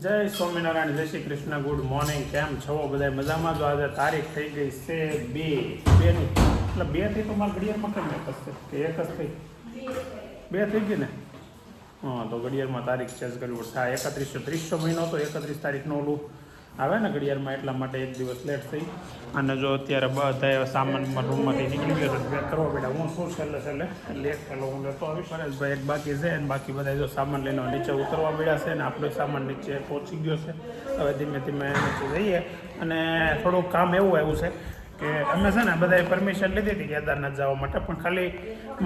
જય સ્વામિનારાયણ, જય Shri Krishna, good morning. કેમ છો બધા? મજામાં? જો આજે તારીખ થઈ ગઈ છે બેની, એટલે 2 થી તો મારા ઘડિયાળમાં કેમ એક જ કે એક જ થઈ 2 થઈ ગઈ ને? હા, તો ઘડિયાળમાં તારીખ ચેન્જ કરવી પડશે. આ 31 મહિનો તો 31 તારીખનો ઓલું આવે ને ઘડિયાળમાં, એટલા માટે એક દિવસ લેટ થઈ. અને જો અત્યારે બધા સામાનમાં રૂમમાંથી નીકળી ગયો તો પેક કરવા પડ્યા. હું શું છેલ્લે લેટ પેલો હું લેતો આવીશ. પરેશભાઈ એક બાકી છે અને બાકી બધા જો સામાન લઈને નીચે ઉતરવા પડ્યા છે ને આપણો સામાન નીચે પહોંચી ગયો છે. હવે ધીમે ધીમે નીચે જઈએ. અને થોડુંક કામ એવું આવ્યું છે કે અમે છે ને બધાએ પરમિશન લીધી હતી કેદારનાથ જવા માટે, પણ ખાલી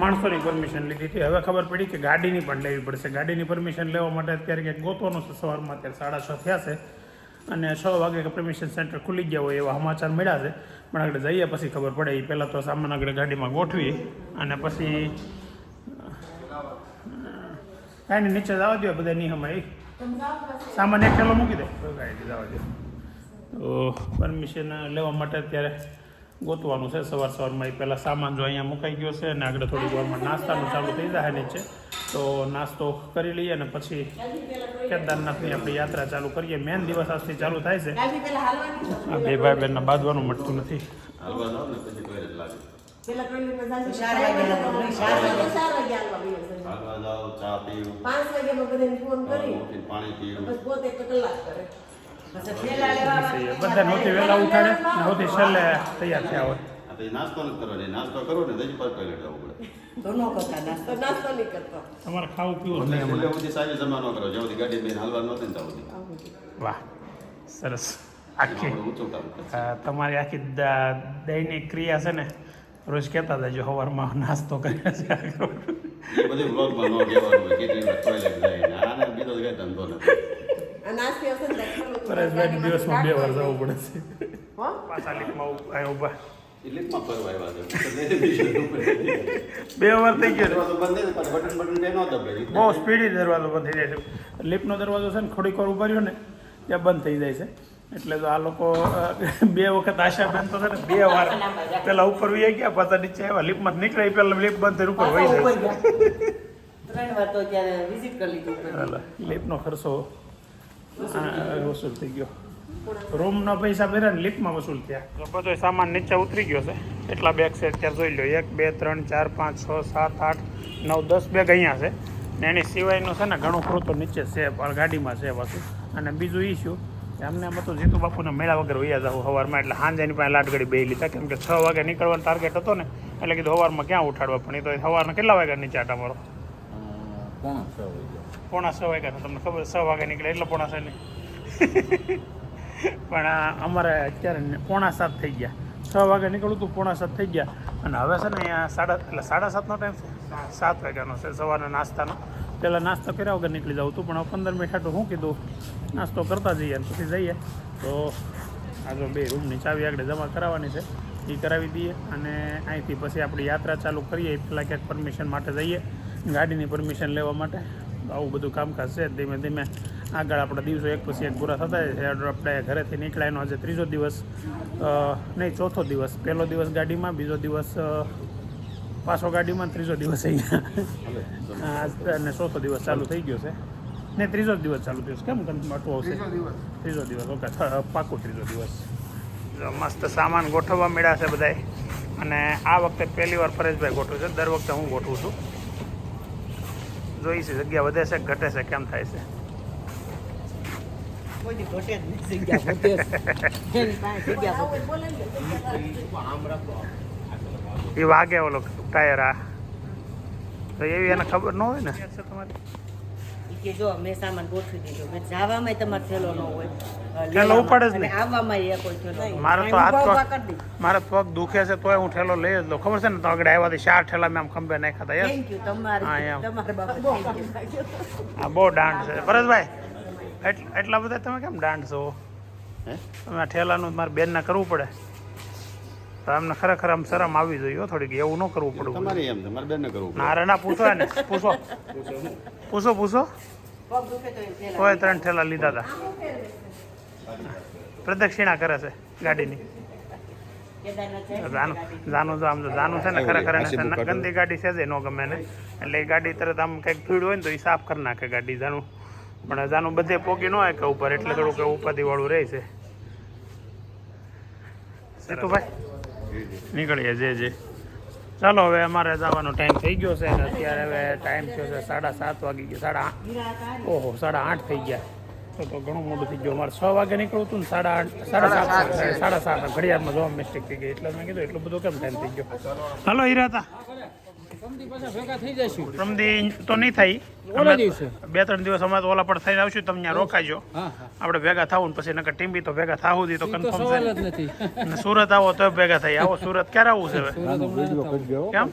માણસોની પરમિશન લીધી હતી. હવે ખબર પડી કે ગાડીની પણ લેવી પડશે. ગાડીની પરમિશન લેવા માટે અત્યારે ક્યાંક ગોતવાનું છે. સવારમાં અત્યારે 6:30 થયા છે અને 6 વાગે પરમિશન સેન્ટર ખુલી ગયા હોય એવા સમાચાર મળ્યા છે. પણ આગળ જઈએ પછી ખબર પડે. એ પહેલાં તો સામાન આગળ ગાડીમાં ગોઠવી અને પછી કાંઈ નીચે જવા દો બધા નિયમ. સામાન એક ઠેલો મૂકી દે ગાડી જવા દો. તો પરમિશન લેવા માટે અત્યારે ગોતવાનું છે સવારમાં. એ પહેલાં સામાન જો અહીંયા મુકાઈ ગયો છે અને આગળ થોડીક વારમાં નાસ્તાનું ચાલુ થઈ જાય નીચે, તો નાસ્તો કરી લઈએ અને પછી કેદારનાથની આપણી યાત્રા ચાલુ કરીએ. મેન દિવસ આજથી ચાલુ થાય છે. આ બે ભાઈ બહેનને બાંધવાનું મળતું નથી. બધા નહોતી વહેલા ઉઠાડે, નહોતી છેલ્લે તૈયાર થયા હોય. નાસ્તો નથી કરવાનો, નાસ્તો કરો ને દહીં પર ટોયલેટ જવું પડે. નાસ્તો નહીં કરતો. તમારે ખાવું પીવું એટલે સુધી સાહેબ જમા ન કરો, જ્યાં સુધી ગાડી બેન હાલવા નહોતી ને ત્યાં સુધી. વાહ, સરસ. આખી ઊંચું કામ તમારી આખી દૈનિક ક્રિયા છે ને, રોજ કહેતા હતા જો સવારમાં નાસ્તો કરે છે. એ બધી વ્લોગમાં ન કહેવાનું હોય કેટલી વાર ટોયલેટ જાય. આને બીજો કઈ ધંધો નથી. પરેશભાઈ દિવસમાં 2 વાર જવું પડે છે. પાછા લીકમાં ઊભા લિફ્ટમાં ફરવા આવ્યા છે. 2 વાર થઈ ગયો. દરવાજો બંધ થઈ જાય, બટન કઈ ન દબાય. બહુ સ્પીડી દરવાજો બંધ થઈ જાય છે. લિફ્ટનો દરવાજો છે ને થોડીક વાર ઉભા રહ્યો ને ત્યાં બંધ થઈ જાય છે. એટલે તો આ લોકો 2 વખત આશાબેન તો છે ને 2 વાર પેલા ઉપર વહી ગયા, પાછા નીચે આવ્યા. લિફ્ટમાં નીકળે પેલા લિફ્ટ બંધ થઈને ઉપર વહી જાય. 3 વાર તો ત્યારે વિઝિટ કરી લીધું. લિફ્ટનો ખર્ચો વસૂલ થઈ ગયો. રૂમના પૈસા ભર્યા ને લિફ્ટમાં વસૂલ થયા. બધો સામાન નીચે ઉતરી ગયો છે. એટલા બેગ છે અત્યારે જોઈ લો. 1 2 3 4 5 6 7 8 9 10 બેગ અહીંયા છે ને એની સિવાયનું છે ને ઘણું ખરું તો નીચે છે, પણ ગાડીમાં છે પાછું. અને બીજું ઇસ્યુ કે અમને એમ હતું જીતુ બાપુને મેળા વગર વૈયા જવું સવારમાં, એટલે સાંજે એની પાસે લાટગડી બે લીધા, કેમ કે 6 વાગે નીકળવાનો ટાર્ગેટ હતો ને, એટલે કીધું સવારમાં ક્યાં ઉઠાડવા. પણ એ તો સવારના કેટલા વાગ્યા નીચે આટા મારો? 5:45 વાગ્યા. તમને ખબર 6 વાગે નીકળે એટલે 5:45 નહીં. પણ અમારે અત્યારે 6:45 થઈ ગયા. 6 વાગે નીકળું તું 6:45 થઈ ગયા. અને હવે છે ને અહીંયા 7:30નો ટાઈમ છે, 7 વાગ્યાનો છે સવારના નાસ્તાનો. પહેલાં નાસ્તો કર્યા વગર નીકળી જાઉં હતું, પણ 15 મિનિટ હાટું શું કીધું નાસ્તો કરતા જઈએ અને પછી જઈએ. તો આ જો 2 રૂમની ચાવી આગળ જમા કરાવવાની છે, એ કરાવી દઈએ અને અહીંથી પછી આપણી યાત્રા ચાલુ કરીએ. એ પહેલાં ક્યાંક પરમિશન માટે જઈએ, ગાડીની પરમિશન લેવા માટે. આવું બધું કામકાજ છે. ધીમે ધીમે આગળ આપણા દિવસો એક પછી એક પૂરા થતા જાય છે. આપણે ઘરેથી નીકળાયનો આજે 3જો દિવસ, નહીં 4થો દિવસ. પહેલો દિવસ ગાડીમાં, બીજો દિવસ પાછો ગાડીમાં, 3જો દિવસ અહીંયા અને 4થો દિવસ ચાલુ થઈ ગયો છે ને. 3જો દિવસ ચાલુ થયો છે. કેમ આટલું આવશે? 3જો દિવસ. ઓકે, પાકું 3જો દિવસ. મસ્ત સામાન ગોઠવવા મળ્યા છે બધાય. અને આ વખતે પહેલી વાર પરેશભાઈ ગોઠવું છે. દર વખતે હું ગોઠવું છું. જોઈ છે જગ્યા વધે છે ઘટે છે, કેમ થાય છે? એ વાગે ઓલો ટાયર. આ તો એવી એને ખબર ન હોય ને. કે જો મેં સામાન ગોઠવી દીધો, મેં જવામાં તમારે થેલો ન હોય, ઠેલો ઉપાડે જ નહીં. આવવામાં એ કોઈ થેલો. મારે તો મારે પગ દુખે છે તોય હું ઠેલો લઈ જ લઉં. ખબર છે ને, તો આગળ આવ્યાથી 4 ઠેલા મેં આમ ખંભે નાખ્યા હતા. થેન્ક યુ તમારે બાબા. આ બહુ દાંડ છે પરેશભાઈ. એટલા બધા તમે કેમ દાંડ છો? તમે આ ઠેલાનું મારે બેનને કરવું પડે તો અમને ખરેખર આમ શરમ આવી જોઈએ થોડીક. એવું ન કરવું પડવું. તમારે એમ તમારે બેનને કરવું પડે. ના ના, પૂછો ને, પૂછો. કોઈ 3 ઠેલા લીધા હતા. પ્રદક્ષિણા કરે છે ગાડીની. જાનું જો આમ તો જાનું છે ને ખરેખર ગંદી ગાડી છે જ ન ગમે ને. એટલે એ ગાડી તરત આમ કંઈક ભીડ હોય ને તો એ સાફ કરી નાખે ગાડી. જાનું પણ જાનું બધે પોકી ન હોય કે ઉપર એટલે થોડુંક ઉપાધિવાળું રહે છે. ભાઈ નીકળીએ જે ચાલો હવે અમારે જવાનો ટાઈમ થઈ ગયો છે અને અત્યારે હવે ટાઈમ થયો છે 7:30 વાગી ગયા. 8:30 થઈ ગયા તો ઘણું મોડું થઈ ગયું. અમારે 6 વાગે નીકળવું હતું ને 7:30 ઘડિયાળમાં જોવા મિસ્ટેક થઈ ગઈ એટલે મેં કીધું એટલું બધું કેમ ટાઈમ થઈ ગયો. હાલો હીરાતા પ્રમદી તો નહીં થાય 2-3 દિવસ અમારે તો ઓલા પર થઈને આવશું તમે ત્યાં રોકાજો. આપણે ભેગા થવું ને પછી નકર ટીમ્બી તો ભેગા થવું દી તો કન્ફર્મ છે. અને સુરત આવો તો ભેગા થઈ. આવો સુરત ક્યારે આવવું છે હવે? કેમ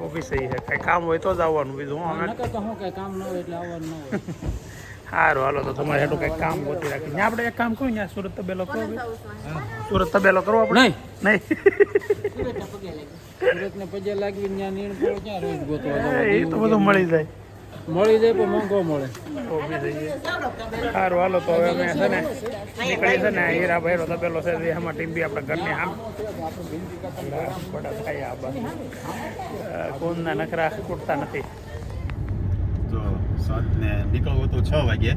ઓફિસ છે કઈ કામ હોય તો જ આવવાનું. બીજું સારું હાલો તો તમારે એટલું કંઈક કામ ગોતી રાખી. ત્યાં આપણે એક કામ કર્યું ત્યાં સુરત તબેલો કરો. સુરત તબેલો કરવો આપણે નહીં સુરતને પગે લાગવી ત્યાં નીણ પડો ક્યાં રોજ ગોતવા એ તો બધું મળી જાય પણ મોંઘો મળે. સારું હાલો તો હવે અમે છે ને નીકળી છે ને હીરાભાઈનો તબેલો છે એમાં ટીમ્બી આપણે ઘરની આમ બડા થાય આ બસ કોણના નખરા ખૂટતા નથી. તો 7 ને નીકળવું હતું 6 વાગે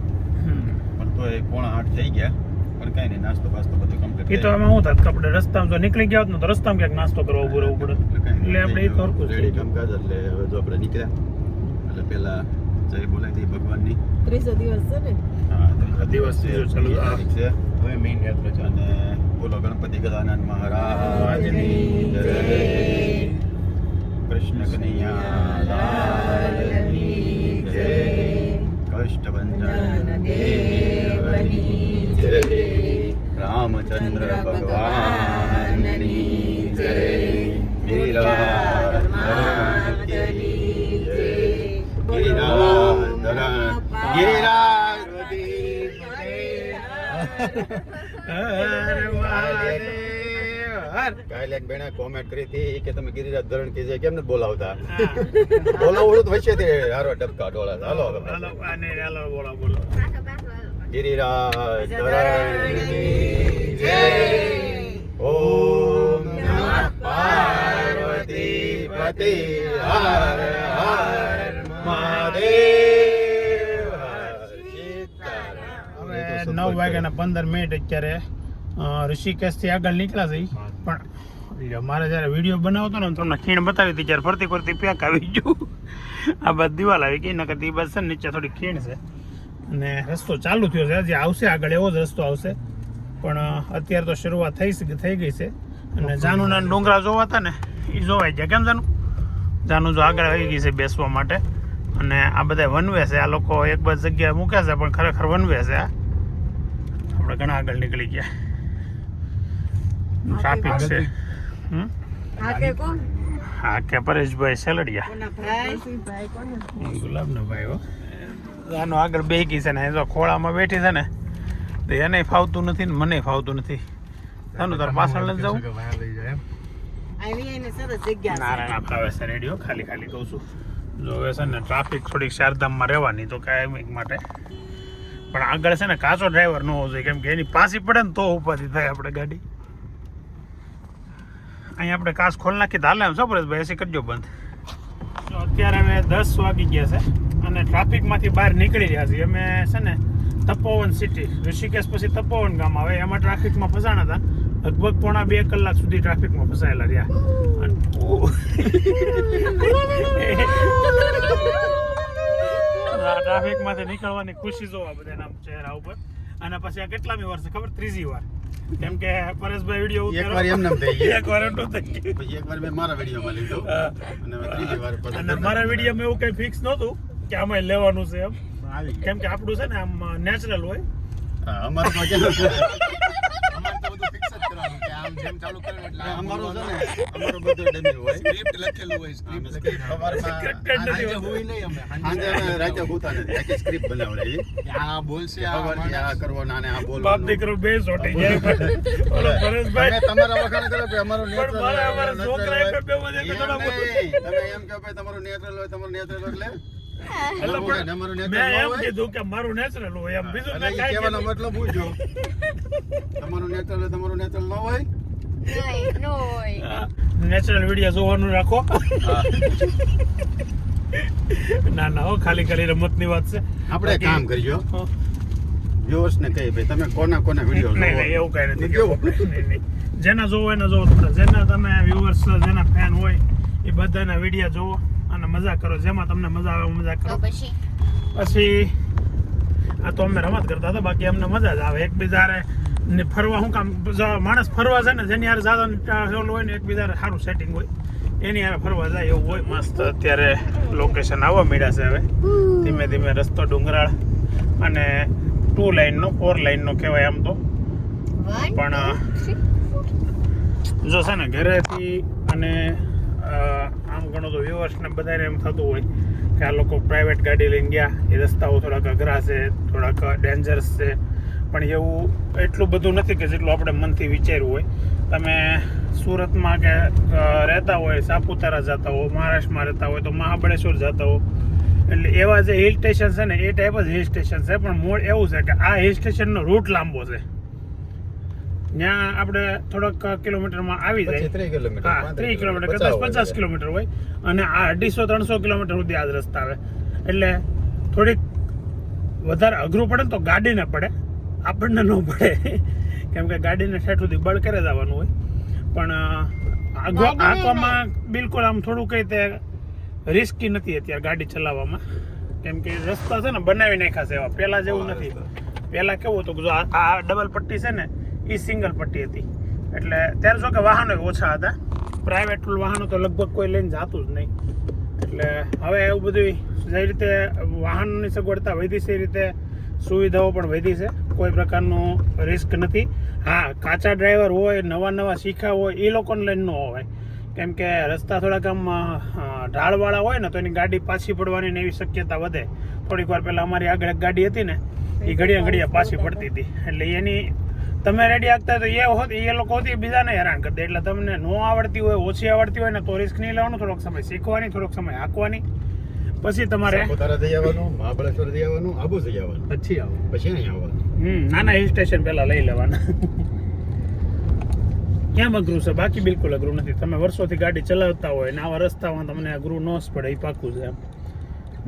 પણ તો 7:45 થઈ ગયા. પણ કાંઈ નહીં, નાસ્તો બાસ્તો બધું કમ્પ્લીટ. એ તો એમાં શું થાત કે આપણે રસ્તામાં જો નીકળી ગયા હોત ને તો રસ્તામાં ક્યાંક નાસ્તો કરવા ઉભું રહેવું પડે. એટલે આપણે એ ખરખું છે રેડી કામકાજ. એટલે હવે જો આપણે નીકળ્યા એટલે પેલા જય બોલાવી દઈએ ભગવાનની. 30 દિવસ છે ને. હા, 30 દિવસ છે. ચાલુ છે હવે મેઇન યાત્રા છે. અને બોલો ગણપતિ ગજાનન મહારાજની જય. કૃષ્ણ કનૈયા લાલની જય. કષ્ટભંજન દેવની જય. રામચંદ્ર ભગવાનની જય. ગિરિરાજની જય. કાલે એક બેને કોમેન્ટ કરી હતી કે તમે ગિરિરાજ ધરણ કે છે કેમ નથી બોલાવતા? બોલાવું તો વચ્ચે હારો ટપકા ડોળા. હાલો બોલો ગિરિરાજ ધરણની જય. ઓમ નમઃ પાર્વતી પતિ હર હર મહાદેવ. હવે 9 વાગ્યાના 15 મિનિટ અત્યારે ઋષિકેશથી આગળ નીકળ્યા છે. પણ મારે જ્યારે વિડીયો બનાવતો ને તમને ખીણ બતાવી હતી ત્યારે ફરતી ફરતી પેક આવી ગયું. આ બાદ દિવાલ આવી ગઈ નકર એ બસ છે ને નીચે થોડી ખીણ છે અને રસ્તો ચાલુ થયો છે. હજી આવશે આગળ એવો જ રસ્તો આવશે પણ અત્યારે તો શરૂઆત થઈ ગઈ છે. અને જાનુના ડુંગરા જોવા હતા ને એ જોવાઈ ગયા. કેમ જાનું જો આગળ આવી ગઈ છે બેસવા માટે. અને આ બધા વનવે છે. આ લોકો એક બસ જગ્યાએ મૂકે છે પણ ખરેખર વનવે છે. આ આપણે ઘણા આગળ નીકળી ગયા. ટ્રાફિક છે. હા કે પરેશભાઈ સેલડિયા ગુલાબના ભાઈ હો. આનો આગળ બેહી ગઈ છે ને જો ખોળામાં બેઠી છે ને તો એને ફાવતું નથી ને મને ફાવતું નથી. તાનું તાર પાછળ નથી જવું. ના ફાવે છે રેડિયો ખાલી કહું છું. જો હવે છે ને ટ્રાફિક થોડીક ચારધામમાં રહેવાની તો કાયમ માટે. પણ આગળ છે ને કાચો ડ્રાઈવર ન હોવો જોઈએ કેમ કે એની પાછી પડે ને તો ઉપાધિ થાય આપણે ગાડી. અહીંયા આપણે કાચ ખોલી નાખી તો હાલે એમ છો પરેશભાઈ? એસી કરજો બંધ. તો અત્યારે અમે 10 વાગી ગયા છે અને ટ્રાફિકમાંથી બહાર નીકળી રહ્યા છીએ. અમે છે ને તપોવન સિટી ઋષિકેશ પછી તપોવન ગામ આવે એમાં ટ્રાફિકમાં ફસાણા હતા. લગભગ પોણા 2 કલાક સુધી ટ્રાફિકમાં ફસાયેલા રહ્યા. ટ્રાફિકમાંથી નીકળવાની ખુશી જોવા બધાના ચહેરા ઉપર. અને પછી આ કેટલામી વાર છે ખબર? 3જી વાર. કેમ કે પરેશભાઈ વિડીયો એકવાર એમ નામ થઈ ગયું. એકવાર એમ થઈ ગયું. પછી એકવાર મેં મારા વિડીયોમાં લીધું અને હવે ત્રીજી વાર પછી અને મારા વિડીયોમાં એવું કઈ ફિક્સ નહોતું કે આમાં લેવાનું છે એમ. કેમ કે આપણું છે ને આમ નેચરલ હોય. હા, અમારું તો કેવું છે? અમારું તો બધું ફિક્સ જ કરવાનું કે આમ જેમ ચાલુ કરે એટલે અમારું છે ને અમારું બધું ડમી હોય. સ્ક્રિપ્ટ લખેલું હોય. સ્ક્રિપ્ટ સવારમાં હોય નહીં. અમે સાંજે અમે રાતે હોતા નથી. આખી સ્ક્રિપ્ટ બનાવડાવી. આ બોલશે આ કરવાના અને આ બોલવાનું. બાપ દીકરો બે સોટી જાય. ઓલો પરેશભાઈ તમારા વખાણ કરો કે અમારું નેચરલ હોય. અમારા છોકરા એક બે બધે કેટલા તમે એમ કહો ભાઈ તમારું નેચરલ હોય, તમારું નેચરલ એટલે મેં એમ કીધું કે મારું નેચરલ હોય એમ. બીજું મેં કાંઈ કહેવાનો મતલબ પૂછજો. તમારું નેચરલ ન હોય. નો હોય. નેચરલ વિડીયો જોવાનું રાખો. ના ના હો, ખાલી ખાલી રમતની વાત છે. આપણે કામ કરજો વ્યુઅર્સ ને કહી ભાઈ તમે કોના વિડીયો નહીં નહીં એવું કઈ નથી કેવું. નહીં, નહીં. જેના જોવો એને જોવો પડે. જેના તમે વ્યુઅર્સ જેના ફેન હોય એ બધાના વિડીયો જોવો અને મજા કરો. જેમાં તમને મજા આવે એવું મજા કરો. પછી આ તો અમે રમત કરતા હતા, બાકી અમને મજા જ આવે એકબીજાને ને ફરવા. શું કામ માણસ ફરવા જાય ને જેની યાર સાધન હોય ને એકબીજાને સારું સેટિંગ હોય એની યાર ફરવા જાય એવું હોય. મસ્ત અત્યારે લોકેશન આવવા મળ્યા છે હવે ધીમે ધીમે. રસ્તો ડુંગરાળ અને 2 લાઈનનો 4 લાઈનનો કહેવાય આમ તો. પણ જો છે ને ઘરેથી અને આમ ઘણો તો વ્યુઅર્સને બધાને એમ થતું હોય કે આ લોકો પ્રાઇવેટ ગાડી લઈને ગયા, એ રસ્તાઓ થોડાક અઘરા છે, થોડાક ડેન્જરસ છે. પણ એવું એટલું બધું નથી કે જેટલું આપણે મનથી વિચાર્યું હોય. તમે સુરતમાં કે રહેતા હોય, સાપુતારા જતા હો, મહારાષ્ટ્રમાં રહેતા હોય તો મહાબળેશ્વર જતા હો, એટલે એવા જે હિલ સ્ટેશન છે ને એ ટાઈપ જ હિલ સ્ટેશન છે. પણ મૂળ એવું છે કે આ હિલ સ્ટેશનનો રૂટ લાંબો છે. ત્યાં આપણે થોડાક કિલોમીટરમાં આવી જાય. 30 કિલોમીટર કદાચ 50 કિલોમીટર હોય અને આ 250-300 કિલોમીટર સુધી આ જ રસ્તા આવે. એટલે થોડીક વધારે અઘરું પડે ને તો ગાડીને પડે, આપણને ન પડે. કેમ કે ગાડીને ઠેઠ સુધી બળ કરે જવાનું હોય. પણ આંખોમાં બિલકુલ આમ થોડું કંઈ તે રિસ્કી નથી અત્યારે ગાડી ચલાવવામાં. કેમ કે રસ્તા છે ને બનાવી નાખ્યા છે એવા, પહેલાં જેવું નથી. પહેલાં કેવું હતું કે જો આ ડબલ પટ્ટી છે ને એ સિંગલ પટ્ટી હતી. એટલે ત્યારે જો કે વાહનો ઓછા હતા, પ્રાઇવેટ વાહનો તો લગભગ કોઈ લઈને જતું જ નહીં. એટલે હવે એવું બધું જે રીતે વાહનની સગવડતા વધી છે એ રીતે સુવિધાઓ પણ વધી છે. કોઈ પ્રકારનું રિસ્ક નથી. હા, કાચા ડ્રાઈવર હોય, નવા શીખ્યા હોય એ લોકોને લઈને ન હોય. કેમ કે રસ્તા થોડાક આમ ઢાળવાળા હોય ને તો એની ગાડી પાછી પડવાની ને એવી શક્યતા વધે. થોડીક વાર પહેલાં અમારી આગળ એક ગાડી હતી ને એ ઘડિયા પાછી પડતી હતી. એટલે એની તમે રેડી આગતા તો એ લોકો હોતી બીજાને હેરાન કરી દે. એટલે તમને ન આવડતી હોય, ઓછી આવડતી હોય ને તો રિસ્ક નહીં લેવાનું. થોડોક સમય શીખવાની, થોડોક સમય હાંકવાની, પછી તમારે સાપુતારા જઈ આવવાનું, મહાબળેશ્વર જઈ આવવાનું, આબુ જઈ આવવાનું, પછી અહીં આવવાનું. નાના હિલ સ્ટેશન પહેલા લઈ લેવાના. કેમ અઘરું છે? બાકી બિલકુલ અઘરું નથી. તમે વર્ષોથી ગાડી ચલાવતા હોય ને આવા રસ્તામાં તમને અઘરું ન જ પડે, એ પાકું છે એમ.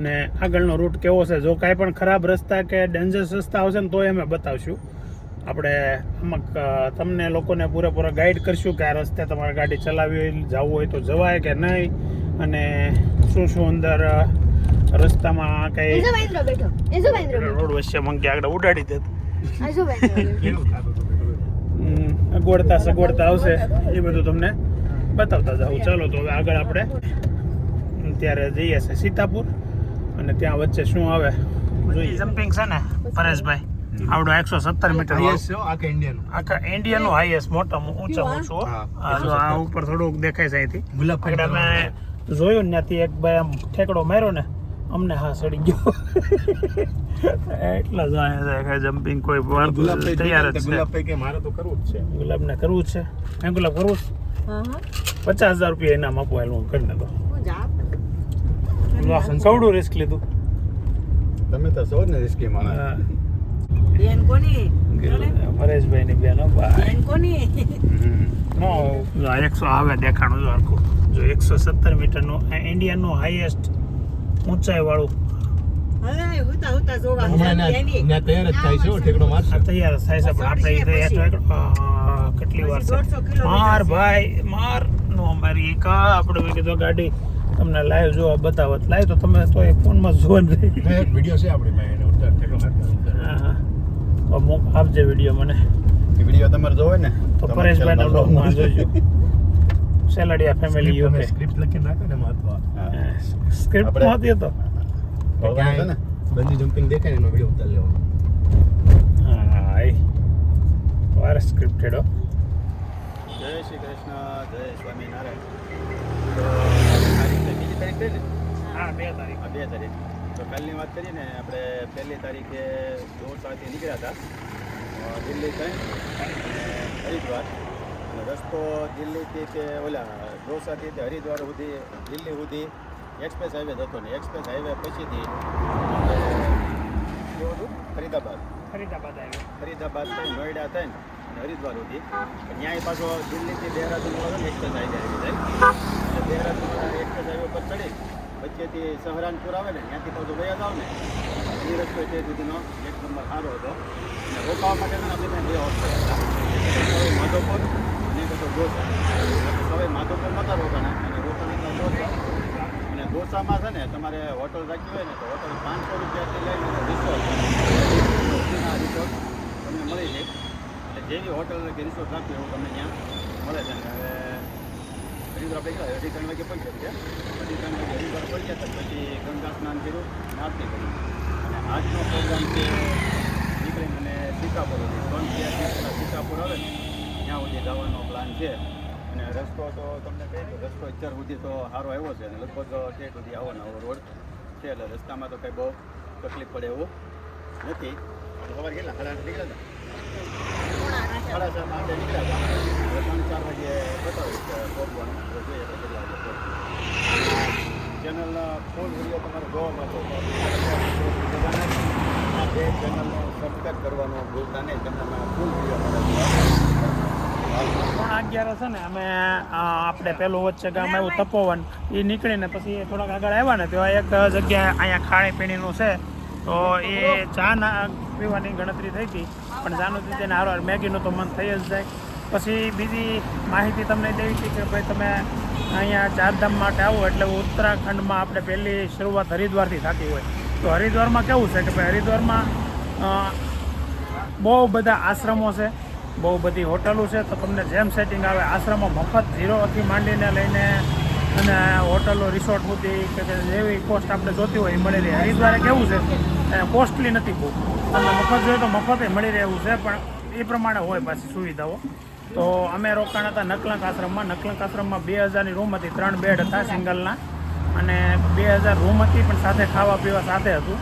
ને આગળનો રૂટ કેવો છે, જો કાંઈ પણ ખરાબ રસ્તા કે ડેન્જરસ રસ્તા આવશે ને તોય અમે બતાવશું. આપણે આમાં તમને લોકોને પૂરેપૂરા ગાઈડ કરશું કે આ રસ્તે તમારે ગાડી ચલાવી જવું હોય તો જવાય કે નહીં, અને શું અંદર રસ્તામાં કંઈ રોડ વચ્ચે મંકી આગળ ઉડાડી દે અગવડતા સગવડતા આવશે એ બધું તમને બતાવતા જાઉં. ચાલો તો હવે આગળ આપણે ત્યારે જઈએ છે સીતાપુર, અને ત્યાં વચ્ચે શું આવે જોઈએ. જમ્પિંગ છે ને પરેશભાઈ, આવડો 117 મીટર આખા ઇન્ડિયાનું હાઈએસ્ટ મોટામાં ઊંચામાં ઊંચું. આ ઉપર થોડુંક દેખાય છે અહીંથી. આગળ અમે જોયું ને ત્યાંથી એક ભાઈ આમ ઠેકડો માર્યો ને અમને હા સડી ગયો. એટલા જ આ જમ્પિંગ કોઈ તૈયાર જ છે. મારે તો કરવું જ છે. ગુલાબને કરવું જ છે. કઈ ગુલાબ કરવું છે? 50,000 રૂપિયા ઇનામ આપો એનું કરીને તો કવડું રિસ્ક લીધું. તમે તો છો ને રિસ્કી માણસ. બેન કોની? પરેશભાઈ ની બેન ભાઈ બેન કોની? નો 100 આવે દેખાણું જો આખું. જો 117 મીટરનું ઇન્ડિયાનું હાઈએસ્ટ ઊંચાઈ વાળું. હવે હુતા જોવા તૈયાર જ થાય છે ઠેકડો મારશે. તૈયાર જ થાય છે પણ આપણે કેટલી વાર છે માર ભાઈ માર નો અમારી એક આપણે મેં કીધું ગાડી તમને લાઈવ જોવા બતાવત. લાઈવ તો તમે તો ફોનમાં જોવાનું એક વિડીયો છે આપણી પાસે ઉતર ઠેકડો મારતો. હા તો આપજે વિડીયો મને. એ વિડીયો તમારે જોવે ને તો પરેશભાઈના બ્લોગમાં જોજો. સેલાડિયા ફેમિલી યુકે સ્ક્રિપ્ટ લખી નાખો ને મહત્વ. સ્ક્રિપ્ટ હતી તો બંજી જમ્પિંગ દેખાય એનો વિડીયો ઉતાર લેવાનો. હા એ વાર સ્ક્રિપ્ટેડ હો. જય શ્રી કૃષ્ણ, જય સ્વામિનારાયણ. તો બીજી તારીખ થઈ ને? હા 2 તારીખ. 2 તારીખ. તો કાલની વાત કરીએ ને આપણે 1લી તારીખે દોસાથી નીકળ્યા હતા દિલ્હી થઈ અને હરિદ્વાર. અને રસ્તો દિલ્હીથી કે ઓલા દોસાથી હરિદ્વાર સુધી દિલ્હી સુધી એક્સપ્રેસ હાઈવે હતો ને એક્સપ્રેસ હાઈવે પછીથી કેવું હતું ફરીદાબાદ થઈ નોઈડા થઈને અને હરિદ્વાર સુધી. ત્યાંય પાછો દિલ્હીથી દેહરાદૂન વાળો એક્સપ્રેસ હાઈવે આવી જાય. અને દેહરાદૂન એક્સપ્રેસ હાઈવે પર ચડી વચ્ચેથી અહીંયાથી સહરાનપુર આવે ને ત્યાંથી પાછું ગયા જાવ ને એ રસ્તો તે સુધીનો એક નંબર સારો હતો અને રોકાવા માટે પણ આપણે ત્યાં બે હોસ્ટેલ હતા સવાઈ માધવપુર અને એક હતો ગોસા સવાઈ માધવપુર નહોતા રોકાણા અને રોકાણા ગોસા અને ગોસામાં છે ને તમારે હોટલ રાખી હોય ને તો હોટલ 500 રૂપિયાથી લઈને રિસોર્ટ તમને મળી જાય એટલે જેવી હોટલ કે રિસોર્ટ રાખવી એવું તમને ત્યાં મળે છે અને હવે હરિદ્વાર આપણે ગયા 2:30 વાગે પહોંચ્યા છે 2:30 વાગે હરિદ્વાર પહોંચ્યા હતા પછી ગંગા સ્નાન કર્યું આરતી કરી અને આજનો પ્રોગ્રામ છે નીકળીને અને સીતાપુર સુધી 3 સીતાપુર આવે ને ત્યાં સુધી જવાનો પ્લાન છે અને રસ્તો તો તમને કહી દઉં રસ્તો અત્યાર સુધી તો સારો આવ્યો છે અને લગભગ ઠેઠ સુધી આવવાનો રોડ છે એટલે રસ્તામાં તો કંઈ બહુ તકલીફ પડે એવું નથી સવારે કેટલા 8:30 નીકળ્યા હતા 7:30 8 નીકળ્યા હતા 3-4 વાગે બતાવીશ પહોંચવાનું તો જોઈએ આપણે કેટલા વાગે પહોંચીએ ચેનલના ફૂલ વિડીયો તમારે જોવા મળતો આ બે ચેનલનો સબસ્ક્રાઈબ કરવાનો ભૂલતા નહીં તમને ફૂલ વિડીયો મળે 11:30 છે ને અમે આપણે પેલું વચ્ચે ગામ આવ્યું તપોવન એ નીકળીને પછી થોડાક આગળ આવ્યા ને ત્યાં એક જગ્યાએ અહીંયા ખાણીપીણીનું છે તો એ ચા પીવાની ગણતરી થઈ હતી પણ જાનું તેને હારવાર મેગીનું તો મન થઈ જ જાય પછી બીજી માહિતી તમને દેવી હતી કે ભાઈ તમે અહીંયા ચારધામ માટે આવો એટલે ઉત્તરાખંડમાં આપણે પહેલી શરૂઆત હરિદ્વારથી થતી હોય તો હરિદ્વારમાં કેવું છે કે ભાઈ હરિદ્વારમાં બહુ બધા આશ્રમો છે બહુ બધી હોટલો છે તો તમને જેમ સેટિંગ આવે આશ્રમો મફત 0થી માંડીને લઈને અને હોટલો રિસોર્ટ સુધી કે જેવી કોસ્ટ આપણે જોતી હોય એ મળી રહે હરિદ્વારે કેવું છે કોસ્ટલી નથી બહુ તમને મફત જોઈએ તો મફતે મળી રહેવું છે પણ એ પ્રમાણે હોય પાછી સુવિધાઓ તો અમે રોકાણ હતા નકલંક આશ્રમમાં 2000ની રૂમ હતી 3 બેડ હતા સિંગલના અને 2000 રૂમ હતી પણ સાથે ખાવા પીવા સાથે હતું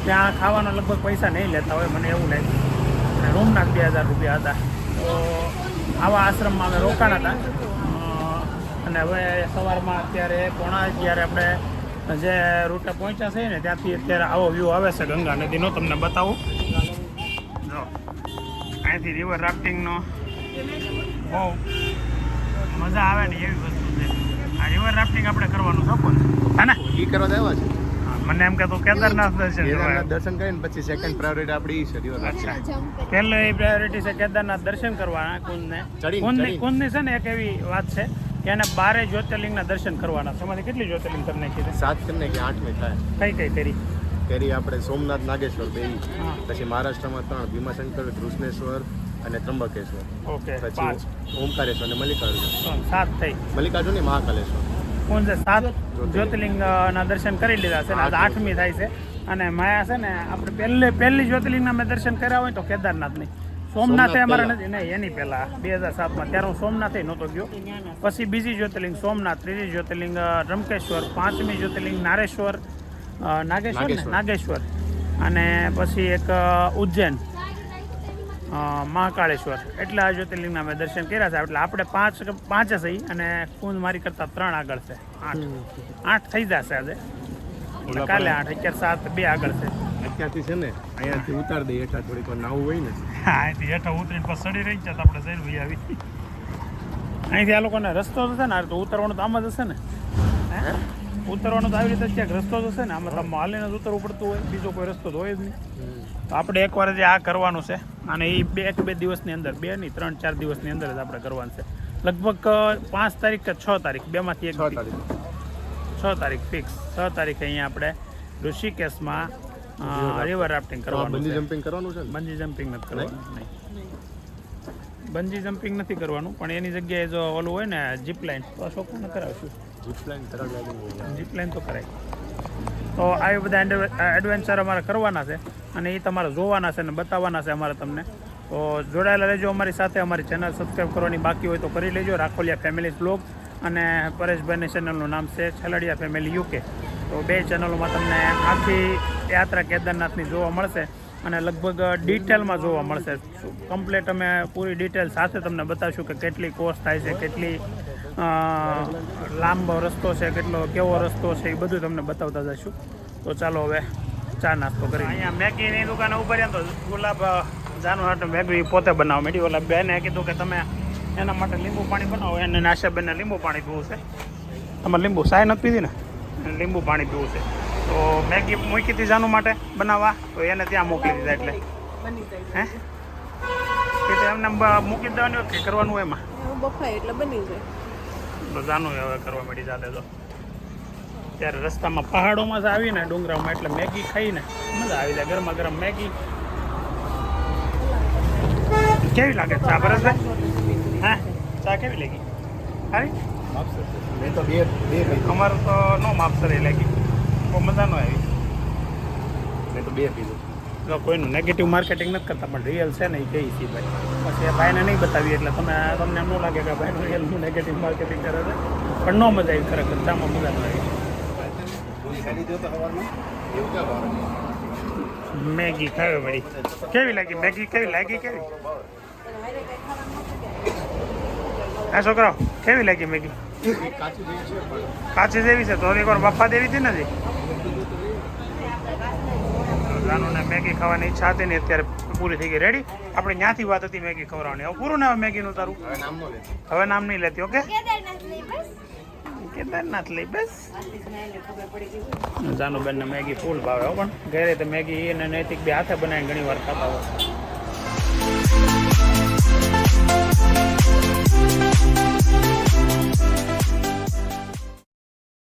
ત્યાં ખાવાના લગભગ પૈસા નહીં લેતા હોય મને એવું લાગ્યું અને રૂમના 2000 રૂપિયા હતા તો આવા આશ્રમમાં અમે રોકાણ હતા અને હવે સવારમાં અત્યારે 11:30 આપણે જે રૂટે પહોંચ્યા છે ને ત્યાંથી અત્યારે આવો વ્યૂ આવે છે ગંગા નદીનો તમને બતાવું જો અહીંથી રિવર રાફ્ટિંગનો બહુ મજા આવે ને એવી વસ્તુ છે આ રિવર રાફ્ટિંગ આપણે કરવાનું શકો ને હા ને એ કરવા દેવા છે મને એમ કે તું કેદારનાથ દર્શન કરીને પછી સેકન્ડ પ્રાયોરિટી આપણી છે રિવર પહેલી પ્રાયોરિટી છે કેદારનાથ દર્શન કરવાના કુંદની છે ને એક એવી વાત છે કે એને 12 જ્યોતિર્લિંગના દર્શન કરવાના છે એમાંથી કેટલી જ્યોતિર્લિંગ કરી નાખી છે 7 કરીને કે 8 થાય કઈ કરી કરી આપણે સોમનાથ નાગેશ્વર બે પછી મહારાષ્ટ્રમાં 3 ભીમાશંકર કૃષ્ણેશ્વર અને ત્રંબકેશ્વર ઓકે પછી ઓમકારેશ્વર અને મલ્લિકાર્જુન 7 થઈ મલ્લિકાર્જુન ને મહાકાલેશ્વર કોણ છે 7 જ્યોતિર્લિંગના દર્શન કરી લીધા છે ને આજે 8મી થાય છે અને માયા છે ને આપણે પહેલી જ્યોતિર્લિંગના મેં દર્શન કર્યા હોય તો કેદારનાથની સોમનાથે અમારે નથી નહીં એની પહેલાં 2007માં ત્યારે હું સોમનાથે નહોતો ગયો પછી બીજી જ્યોતિર્લિંગ સોમનાથ ત્રીજી જ્યોતિર્લિંગ ત્રંબકેશ્વર 5મી જ્યોતિર્લિંગ નાગેશ્વર અને પછી એક ઉજ્જૈન મહાકાળેશ્વર એટલા જ્યોતિર્લિંગના મેં દર્શન કર્યા છે એટલે આપણે 5 સહી અને કુંજ મારી કરતાં 3 આગળ છે 8 થઈ જશે આજે કાલે 8 અત્યારે 7 2 આગળ છે અત્યારથી છે ને અહીંયાથી ઉતાર દે હેઠા થોડીક વાર નાવું હોય ને હા અહીંથી હેઠા ઉતરીને પછી સડી રહી છે તો આપણે જઈને ભાઈ આવી અહીંથી આ લોકોને રસ્તો તો છે ને તો ઉતરવાનું તો આમ જ હશે ને ઉતરવાનું તો આવી રીતે ક્યાંક રસ્તો જ હશે ને આમાં તો હાલીને જ ઉતરવું પડતું હોય બીજો કોઈ રસ્તો તો હોય જ નહીં તો આપણે એકવાર જ આ કરવાનું છે અને એ 1-2 દિવસની અંદર 2 નહીં 3-4 દિવસની અંદર જ આપણે કરવાનું છે લગભગ 5 તારીખ કે 6 તારીખ બેમાંથી 1 તારીખ ફિક્સ 6 તારીખે અહીંયા આપણે ઋષિકેશમાં રિવર રાફ્ટિંગ કરવાનું બંજી જમ્પિંગ કરવાનું છે બંજી જમ્પિંગ નથી કરવાનું નહીં બંજી જમ્પિંગ નથી કરવાનું પણ એની જગ્યાએ જો ઓલું હોય ને જીપ લાઇન તો છોકરાને કરાવશું જીપ લાઇન તો કરાય તો આવી બધા એડવેન્ચર અમારે કરવાના છે અને એ તમારે જોવાના છે અને બતાવવાના છે અમારે તમને તો જોડાયેલા રહેજો અમારી સાથે અમારી ચેનલ સબસ્ક્રાઈબ કરવાની બાકી હોય તો કરી લેજો રાખોલિયા ફેમિલી બ્લોગ અને પરેશભાઈની ચેનલનું નામ છે છલડિયા ફેમિલી યુકે તો 2 ચેનલોમાં તમને આખી યાત્રા કેદારનાથની જોવા મળશે અને લગભગ ડિટેલમાં જોવા મળશે કમ્પ્લીટ અમે પૂરી ડિટેલ સાથે તમને બતાવશું કે કેટલી કોસ્ટ થાય છે કેટલી લાંબો રસ્તો છે કેવો રસ્તો છે એ બધું તમને બતાવતા જઈશું તો ચાલો હવે ચા નાસ્તો કરી અહીંયા મેગીની દુકાને ઉભા રહ્યા તો ગુલાબ જાનું હાટું મેગી પોતે બનાવો મેડી ઓલા બેને કીધું કે તમે એના માટે લીંબુ પાણી બનાવો એને નાશા બેનને લીંબુ પાણી પીવું છે તમારે લીંબુ સાય નથી પીધી ને અને લીંબુ પાણી પીવું છે. તો મેગી મૂકી હતી જાનું માટે બનાવવા, તો એને ત્યાં મોકલી દીધા. એટલે હે એ તો એમને મૂકી દેવાની હોય કે કરવાનું હોય એમાં બફાય એટલે બની જાય. તો જાનું હવે કરવા મળી જાતે. તો ત્યારે રસ્તામાં પહાડોમાં જ આવીને ડુંગરામાં એટલે મેગી ખાઈને મજા આવી જાય. ગરમા ગરમ મેગી કેવી લાગે ચા ભરતભાઈ? હા, ચા કેવી લાગી? સારી. મેં તો બે પી અમારું તો નો માપસરી લાગી, બહુ મજા નો આવી. મેં તો બે પીધું. જો કોઈનું નેગેટિવ માર્કેટિંગ નથી કરતા, પણ રિયલ છે ને એ કહી છીએ ભાઈ. પછી એ ભાઈને નહીં બતાવી એટલે તમને એમ ન લાગે કે ભાઈનું રિયલનું નેગેટિવ માર્કેટિંગ કરે છે, પણ ન મજા આવી. ખરેખર ચામાં મજા ન આવી. મેગી ખાવી પડી. કેવી લાગી મેગી? કેવી લાગી? કેવી હા છોકરાઓ, કેવી લાગી મેગી? કાચી જેવી છે તો એકવાર બફા દેવી હતી નથી. જાનુને મેગી ખાવાની ઈચ્છા હતી ને અત્યારે પૂરી થઈ ગઈ. રેડી? આપણે ત્યાંથી વાત હતી મેગી ખવડાવવાની. હવે પૂરું ને હવે મેગીનું તારું? હવે નામ નહીં લેતી. ઓકે, કેદારનાથ લઈ બસ. જાનુબેનને મેગી ફૂલ ભાવે. પણ ઘરે તો મેગી એને નૈતિક બે હાથે બનાવીને ઘણી વાર ખાતા હોય.